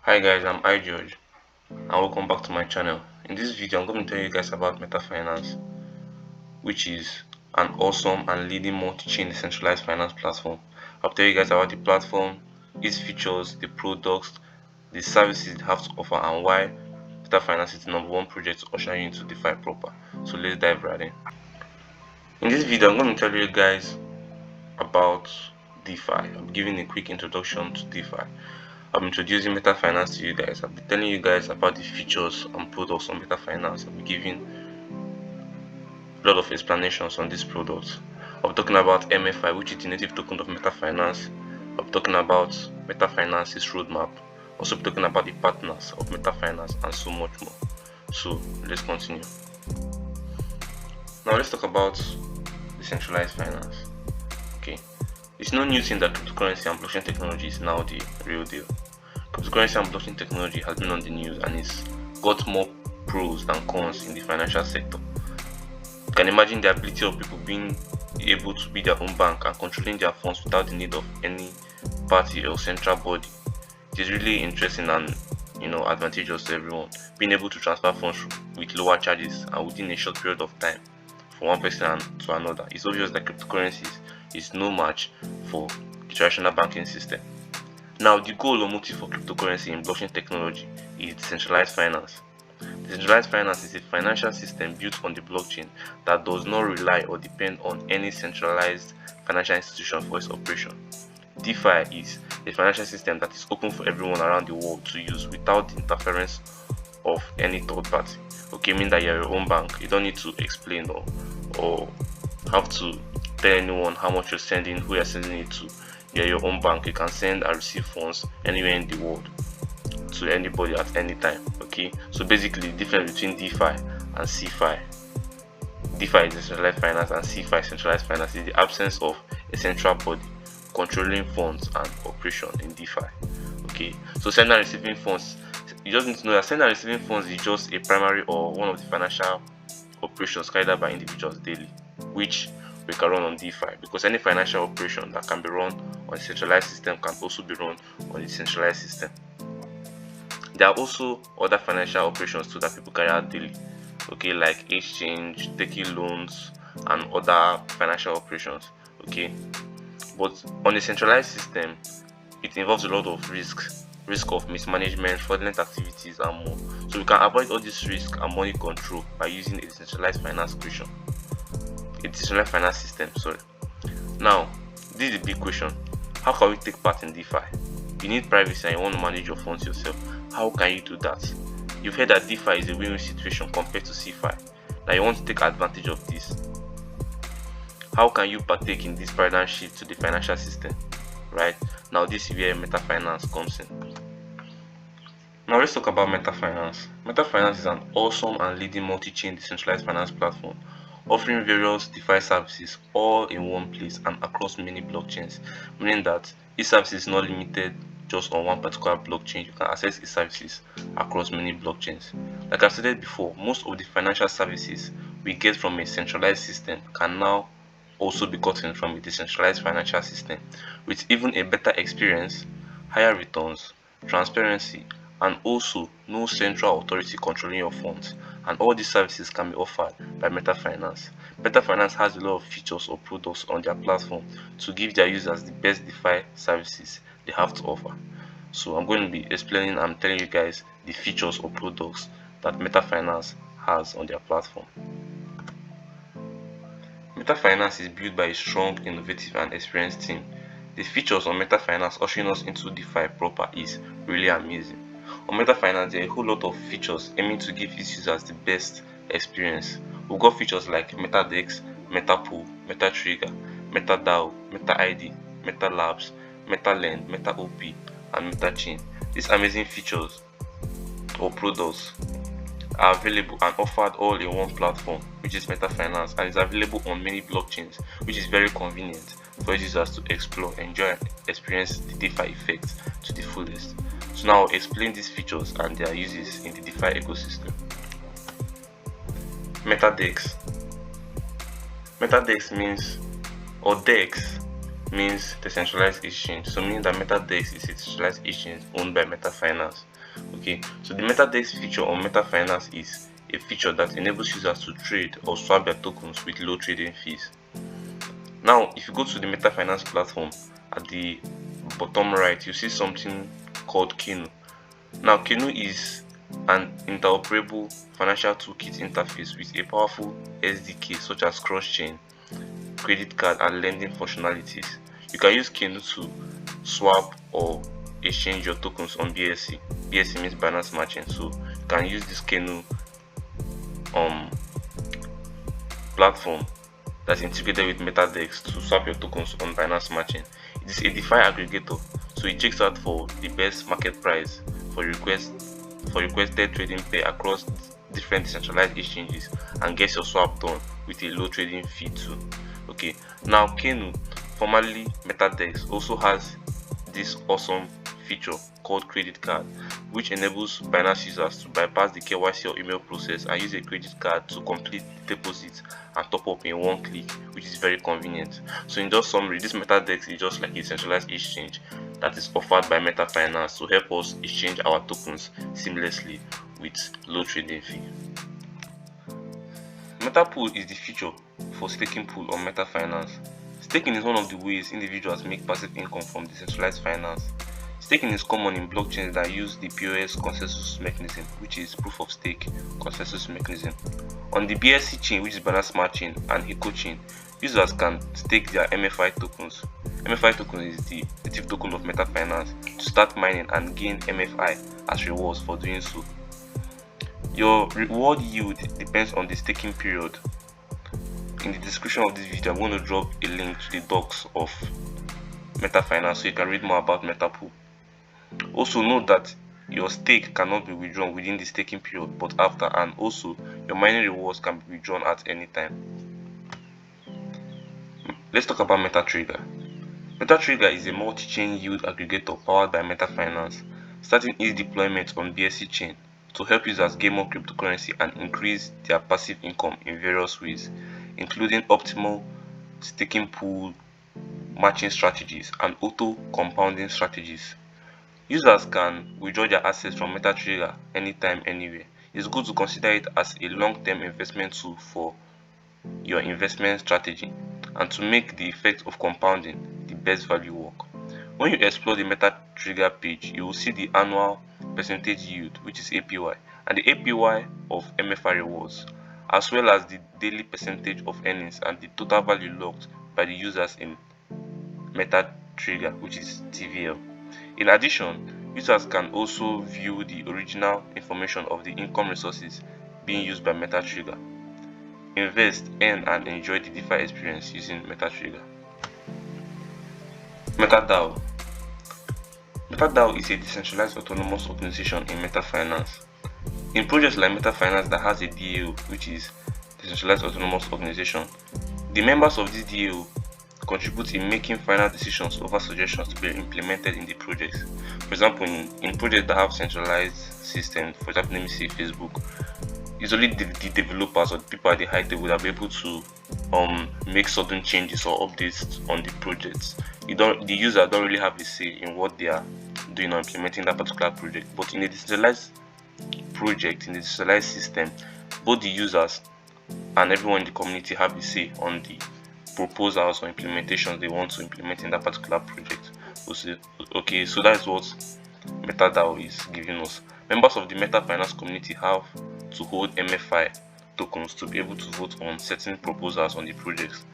Hi guys, I'm iGeorge and welcome back to my channel. In this video, I'm going to tell you guys about MetaFinance, which is an awesome and leading multi-chain decentralized finance platform. I'll tell you guys about the platform, its features, the products, the services it has to offer, and why MetaFinance is the number one project to usher you into DeFi proper. So let's dive right in. In this video, I'm going to tell you guys about DeFi. I'm giving a quick introduction to DeFi. I'm introducing MetaFinance to you guys. I'll be telling you guys about the features and products on MetaFinance. I'll be giving a lot of explanations on these products. I'll be talking about MFI, which is the native token of MetaFinance. I'll be talking about MetaFinance's roadmap. Also be talking about the partners of MetaFinance and so much more. So let's continue. Now let's talk about decentralized finance. Okay. It's no new thing that cryptocurrency and blockchain technology is now the real deal. Cryptocurrency and blockchain technology has been on the news and it's got more pros than cons in the financial sector. You can imagine the ability of people being able to be their own bank and controlling their funds without the need of any party or central body. It is really interesting and advantageous to everyone. Being able to transfer funds with lower charges and within a short period of time from one person to another. It's obvious that cryptocurrencies is no match for the traditional banking system. Now, the goal or motive for cryptocurrency in blockchain technology is decentralized finance. Decentralized finance is a financial system built on the blockchain that does not rely or depend on any centralized financial institution for its operation. DeFi is a financial system that is open for everyone around the world to use without the interference of any third party. Okay, meaning that you're your own bank. You don't need to explain or have to tell anyone how much you're sending, who you're sending it to. You're your own bank. You can send and receive funds anywhere in the world to anybody at any time. Okay, so basically the difference between DeFi and CeFi. DeFi is decentralized finance and CeFi centralized finance is the absence of a central body controlling funds and operation in DeFi. Okay, so sending and receiving funds, you just need to know that sending and receiving funds is just a primary or one of the financial operations carried out by individuals daily, which we can run on DeFi, because any financial operation that can be run on a centralized system can also be run on a decentralized system. There are also other financial operations too that people carry out daily, okay, like exchange, taking loans, and other financial operations. Okay, but on a centralized system, it involves a lot of risk of mismanagement, fraudulent activities, and more. So we can avoid all this risk and money control by using a decentralized finance creation. A decentralized finance system, sorry. Now, this is the big question. How can we take part in DeFi? You need privacy and you want to manage your funds yourself. How can you do that? You've heard that DeFi is a win-win situation compared to CeFi. Now you want to take advantage of this. How can you partake in this paradigm shift to the financial system? Right? Now this is where MetaFinance comes in. Now let's talk about MetaFinance. MetaFinance is an awesome and leading multi-chain decentralized finance platform offering various DeFi services all in one place and across many blockchains, meaning that each service is not limited just on one particular blockchain. You can access its services across many blockchains. Like I stated before, most of the financial services we get from a centralized system can now also be gotten from a decentralized financial system with even a better experience, higher returns, transparency, and also no central authority controlling your funds. And all these services can be offered by MetaFinance. MetaFinance has a lot of features or products on their platform to give their users the best DeFi services they have to offer. So I'm going to be explaining and telling you guys the features or products that MetaFinance has on their platform. MetaFinance is built by a strong, innovative, and experienced team. The features on MetaFinance ushering us into DeFi proper is really amazing. On MetaFinance, there are a whole lot of features aiming to give its users the best experience. We've got features like MetaDex, MetaPool, MetaTrigger, MetaDao, MetaID, MetaLabs, MetaLend, MetaOP, and MetaChain. These amazing features or products are available and offered all in one platform, which is MetaFinance, and is available on many blockchains, which is very convenient for users to explore, enjoy, and experience the DeFi effect to the fullest. So now I'll explain these features and their uses in the DeFi ecosystem. MetaDex. MetaDex means, or DEX means decentralized exchange. So meaning that MetaDex is a decentralized exchange owned by MetaFinance. Okay, so the MetaDex feature on MetaFinance is a feature that enables users to trade or swap their tokens with low trading fees. Now, if you go to the MetaFinance platform, at the bottom right, you see something called Kenu. Now, Kenu is an interoperable financial toolkit interface with a powerful SDK such as cross-chain, credit card, and lending functionalities. You can use Kenu to swap or exchange your tokens on BSC. BSC means Binance Smart Chain, so you can use this Kenu platform that's integrated with MetaDex to swap your tokens on Binance Smart Chain. It is a DeFi aggregator, so it checks out for the best market price for requested trading pair across different decentralized exchanges and gets your swap done with a low trading fee too. Okay, now Kenu, formerly MetaDex, also has this awesome feature called credit card, which enables Binance users to bypass the KYC or email process and use a credit card to complete deposits and top up in one click, which is very convenient. So in just summary, this MetaDex is just like a centralized exchange that is offered by MetaFinance to help us exchange our tokens seamlessly with low trading fee. MetaPool is the feature for staking pool on MetaFinance. Staking is one of the ways individuals make passive income from decentralized finance. Staking is common in blockchains that use the POS consensus mechanism, which is proof of stake consensus mechanism. On the BSC chain, which is Binance Smart Chain, and Eco chain, users can stake their MFI tokens. MFI token is the native token of MetaFinance to start mining and gain MFI as rewards for doing so. Your reward yield depends on the staking period. In the description of this video, I'm going to drop a link to the docs of MetaFinance so you can read more about MetaPool. Also note that your stake cannot be withdrawn within the staking period but after, and also your mining rewards can be withdrawn at any time. Let's talk about MetaTrigger. MetaTrigger is a multi-chain yield aggregator powered by MetaFinance, starting its deployment on BSC chain to help users gain more cryptocurrency and increase their passive income in various ways, including optimal staking pool matching strategies and auto compounding strategies. Users can withdraw their assets from MetaTrigger anytime, anywhere. It's good to consider it as a long-term investment tool for your investment strategy and to make the effect of compounding the best value work. When you explore the MetaTrigger page, you will see the annual percentage yield, which is APY, and the APY of MFI rewards, as well as the daily percentage of earnings and the total value locked by the users in MetaTrigger, which is TVL. In addition, users can also view the original information of the income resources being used by MetaTrigger, invest, earn, and enjoy the DeFi experience using MetaTrigger. MetaDao. MetaDao is a decentralized autonomous organization in MetaFinance. In projects like MetaFinance that has a DAO, which is Decentralized Autonomous Organization, the members of this DAO contribute in making final decisions over suggestions to be implemented in the projects. For example, in projects that have centralized systems, for example, let me say Facebook, it's only the developers or the people at the high table that will be able to make certain changes or updates on the projects. The user don't really have a say in what they are doing or implementing that particular project. But in a decentralized project, in a decentralized system, both the users and everyone in the community have a say on the proposals or implementations they want to implement in that particular project. Okay, so that is what MetaDao is giving us. Members of the MetaFinance community have to hold MFI tokens to be able to vote on certain proposals on the projects.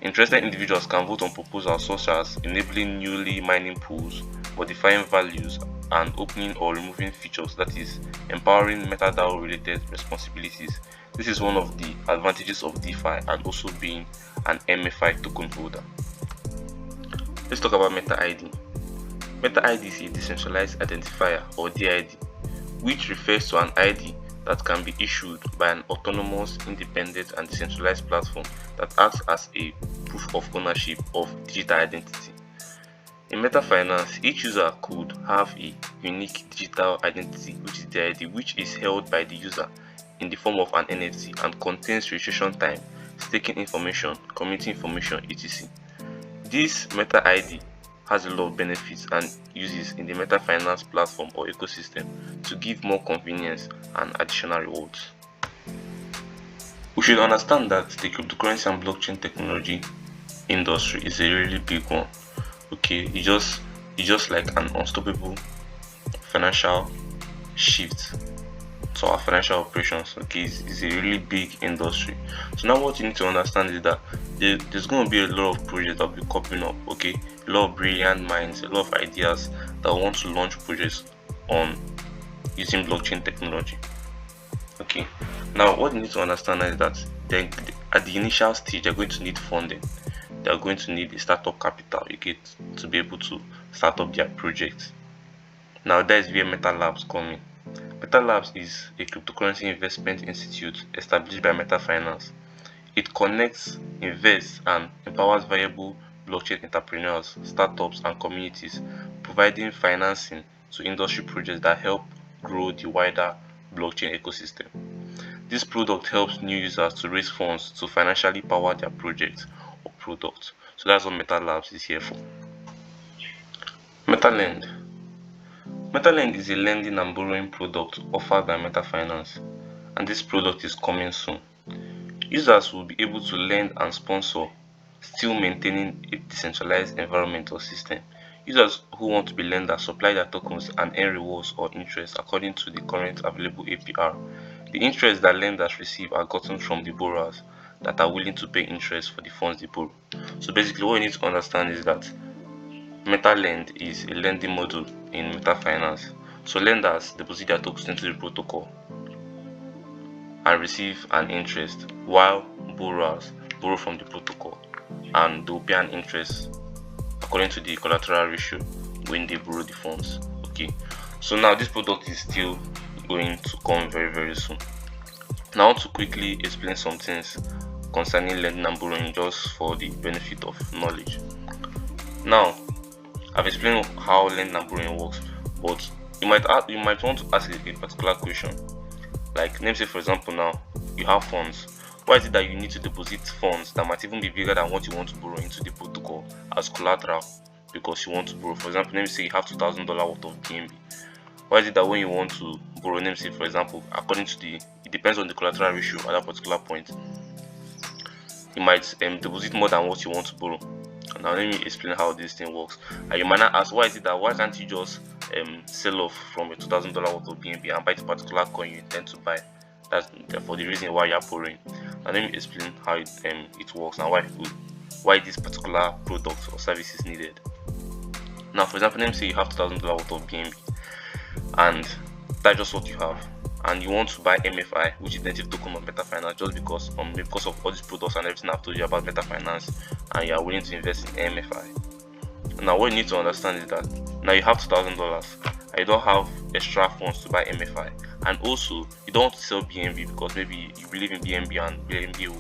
Interested individuals can vote on proposals such as enabling newly mining pools, modifying values, and opening or removing features, that is, empowering MetaDao related responsibilities. This is one of the advantages of DeFi and also being an MFI token holder. Let's talk about MetaID. MetaID is a decentralized identifier or DID, which refers to an ID that can be issued by an autonomous, independent, and decentralized platform that acts as a proof of ownership of digital identity. In MetaFinance, each user could have a unique digital identity, which is DID, which is held by the user in the form of an NFT and contains registration time, staking information, community information, etc. This MetaID has a lot of benefits and uses in the MetaFinance platform or ecosystem to give more convenience and additional rewards. We should understand that the cryptocurrency and blockchain technology industry is a really big one. Okay, it's just like an unstoppable financial shift to our financial operations. Okay, it's a really big industry. So now what you need to understand is that there's going to be a lot of projects that will be coming up. Okay, a lot of brilliant minds, a lot of ideas that want to launch projects on using blockchain technology. Okay, now what you need to understand is that they, at the initial stage they're going to need funding. They're going to need a startup capital, okay, to be able to start up their project. Now that is where MetaLabs come in. MetaLabs is a cryptocurrency investment institute established by MetaFinance. It connects, invests, and empowers viable blockchain entrepreneurs, startups, and communities, providing financing to industry projects that help grow the wider blockchain ecosystem. This product helps new users to raise funds to financially power their projects or products. So that's what MetaLabs is here for. MetaLend. MetaLend is a lending and borrowing product offered by MetaFinance, and this product is coming soon. Users will be able to lend and sponsor, still maintaining a decentralized environment or system. Users who want to be lenders supply their tokens and earn rewards or interest according to the current available APR. The interest that lenders receive are gotten from the borrowers that are willing to pay interest for the funds they borrow. So basically what you need to understand is that MetaLend is a lending model in MetaFinance. So lenders deposit their tokens into the protocol and receive an interest, while borrowers borrow from the protocol and they will pay an interest according to the collateral ratio when they borrow the funds. Okay, so now this product is still going to come very soon. Now I want to quickly explain some things concerning lending and borrowing just for the benefit of knowledge. Now I've explained how lending and borrowing works, but you might want to ask a particular question. Like, name say for example, now you have funds. Why is it that you need to deposit funds that might even be bigger than what you want to borrow into the protocol as collateral because you want to borrow? For example, let me say you have $2,000 worth of BNB. Why is it that when you want to borrow, let me say for example, according to it depends on the collateral ratio at that particular point, you might deposit more than what you want to borrow. Now let me explain how this thing works. And you might not ask, why is it that why can't you just sell off from a $2,000 worth of BNB and buy the particular coin you intend to buy? That's for the reason why you're borrowing. Now let me explain how it works and why this particular product or service is needed. Now for example, let me say you have $2,000 worth of BNB and that's just what you have, and you want to buy MFI, which is native token of MetaFinance, just because of all these products and everything I've told you about MetaFinance, and you are willing to invest in MFI. Now what you need to understand is that now you have $2,000 and you don't have extra funds to buy MFI, and also you don't want to sell BNB because maybe you believe in BNB and BNB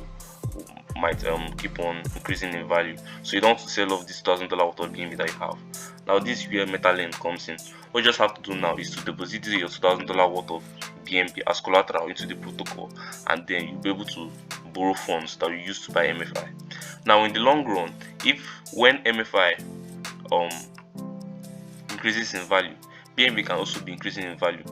might keep on increasing in value, so you don't want to sell off this $2,000 worth of BNB that you have. Now this is where MetaLend comes in. What you just have to do now is to deposit your $2,000 worth of BNB as collateral into the protocol, and then you'll be able to borrow funds that you use to buy MFI. Now in the long run, when MFI increases in value, BNB can also be increasing in value,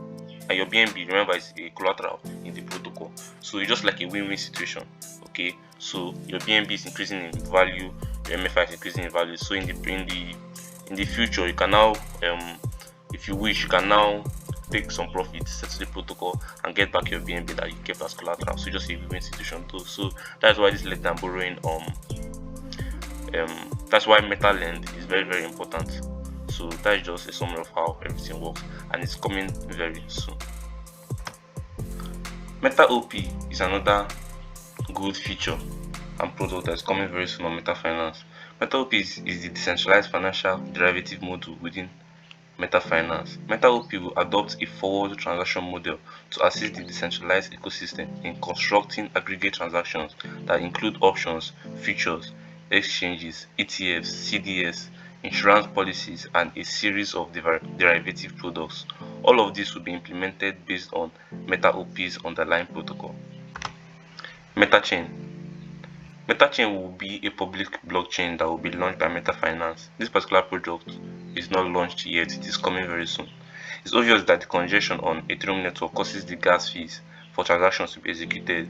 and your BNB, remember, is a collateral in the protocol, so it's just like a win-win situation. Okay, so your BNB is increasing in value, your MFI is increasing in value. So in the future, you can now if you wish, you can now take some profit, settle the protocol, and get back your BNB that you kept as collateral. So just a win-win situation too. So that's why this lending and borrowing that's why MetaLend is very important. So that is just a summary of how everything works, and it's coming very soon. MetaOP is another good feature and product that's coming very soon on MetaFinance. MetaOP is the decentralized financial derivative model within MetaFinance. MetaOP will adopt a forward transaction model to assist the decentralized ecosystem in constructing aggregate transactions that include options, futures, exchanges, ETFs, CDS, insurance policies, and a series of derivative products. All of this will be implemented based on MetaOP's underlying protocol. MetaChain. MetaChain will be a public blockchain that will be launched by MetaFinance. This particular project is not launched yet, it is coming very soon. It's obvious that the congestion on Ethereum network causes the gas fees for transactions to be executed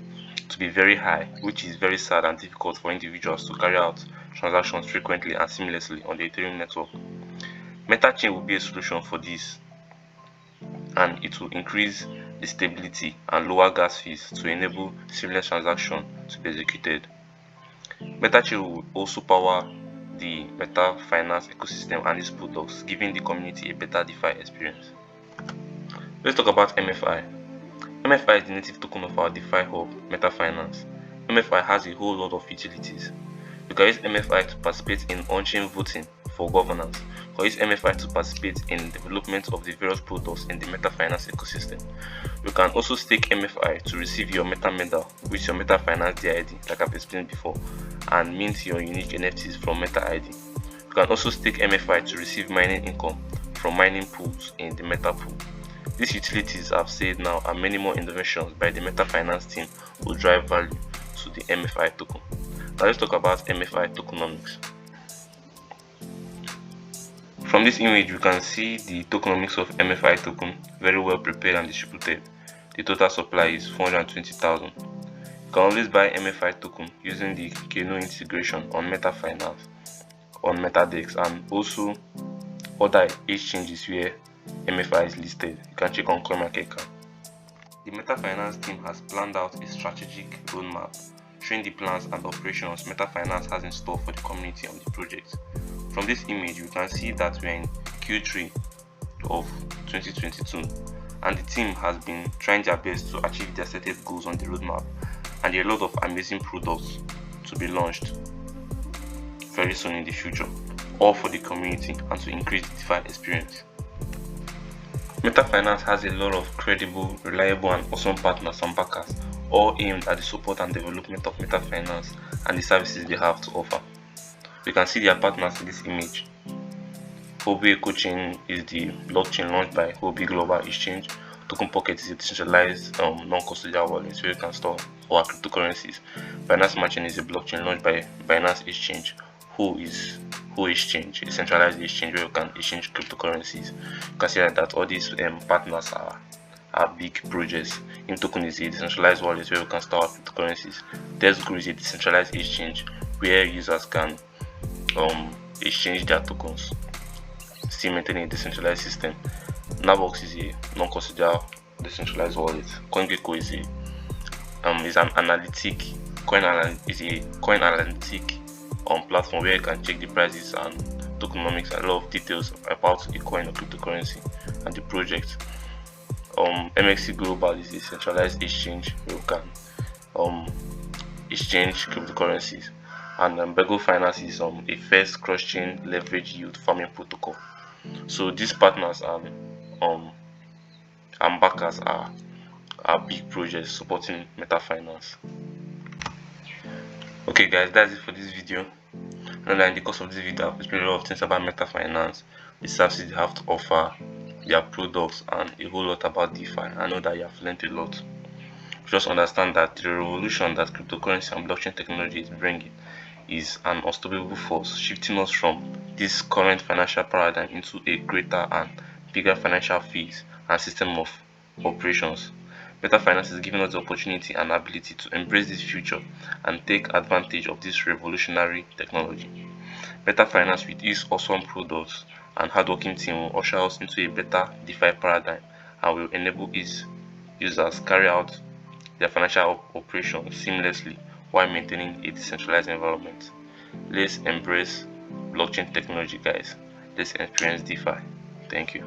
to be very high, which is very sad and difficult for individuals to carry out transactions frequently and seamlessly on the Ethereum network. MetaChain will be a solution for this, and it will increase the stability and lower gas fees to enable seamless transactions to be executed. MetaChain will also power the MetaFinance ecosystem and its products, giving the community a better DeFi experience. Let's talk about MFI. MFI is the native token of our DeFi hub, MetaFinance. MFI has a whole lot of utilities. You can use MFI to participate in on-chain voting for governance. You can use MFI to participate in development of the various products in the MetaFinance ecosystem. You can also stake MFI to receive your MetaMedal with your MetaFinance DID, like I've explained before, and mint your unique NFTs from MetaID. You can also stake MFI to receive mining income from mining pools in the MetaPool. These utilities I've said now and many more innovations by the MetaFinance team will drive value to the MFI token. Now let's talk about MFI tokenomics. From this image, you can see the tokenomics of MFI token, very well prepared and distributed. The total supply is 420,000. You can always buy MFI token using the Keno integration on MetaFinance, on MetaDex, and also other exchanges where MFI is listed. You can check on CoinMarketCap. The MetaFinance team has planned out a strategic roadmap showing the plans and operations MetaFinance has in store for the community of the project. From this image, you can see that we are in Q3 of 2022, and the team has been trying their best to achieve their set goals on the roadmap, and there are a lot of amazing products to be launched very soon in the future, all for the community and to increase the DeFi experience. MetaFinance has a lot of credible, reliable, and awesome partners and backers, all aimed at the support and development of MetaFinance and the services they have to offer. You can see their partners in this image. Huobi EcoChain is the blockchain launched by Huobi Global Exchange. Token Pocket is a decentralized non-custodial wallet where you can store our cryptocurrencies. Binance Matching is a blockchain launched by Binance Exchange. Who Exchange, a centralized exchange where you can exchange cryptocurrencies. You can see that all these partners are big projects. InToken is a decentralized wallet where you can store cryptocurrencies. Desgro is a decentralized exchange where users can exchange their tokens, still maintaining a decentralized system. Navox is a non-custodial decentralized wallet. CoinGecko is an analytic coin analytic platform where you can check the prices and tokenomics and a lot of details about a coin or cryptocurrency and the project. MXC Global is a centralized exchange where you can exchange cryptocurrencies, and Bego Finance is a first cross-chain leverage yield farming protocol. So these partners and backers are big projects supporting MetaFinance. Okay guys, that's it for this video. And in the course of this video, I've explained a lot of things about MetaFinance, the services they have to offer, their products, and a whole lot about DeFi. I know that you have learned a lot. Just understand that the revolution that cryptocurrency and blockchain technology is bringing is an unstoppable force, shifting us from this current financial paradigm into a greater and bigger financial fees and system of operations. MetaFinance is giving us the opportunity and ability to embrace this future and take advantage of this revolutionary technology. MetaFinance, with its awesome products and hardworking team, will usher us into a better DeFi paradigm and will enable its users carry out their financial operations seamlessly while maintaining a decentralized environment. Let's embrace blockchain technology, guys. Let's experience DeFi. Thank you.